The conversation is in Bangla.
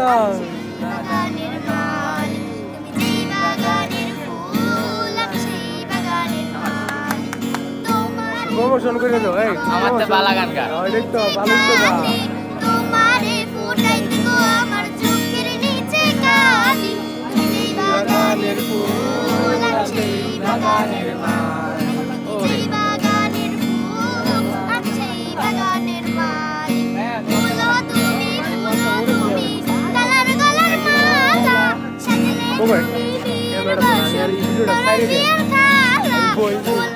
বাগানের মালিক, তুমি যেই বাগানের ফুল আমি সেই বাগানের মালিক। তোমারে প্রমোশন করে দাও এই আমার তো বালা গান গা ওইটাই তো ভালো তো গা তোমারে ফুটাইতে গো আমার চোখের নিচে কালি, তুমি যেই বাগানের ফুল আমি সেই বাগানের মালিক, তুমি যেই বাগানের ফুল আমি সেই বাগানের মালিক। ফুলো তুমি গলার মালা সাজলে ওভার তুমি ক্যামেরা আর ভিডিওটা সাইডে দে বিয়ের খালা, বই ফুল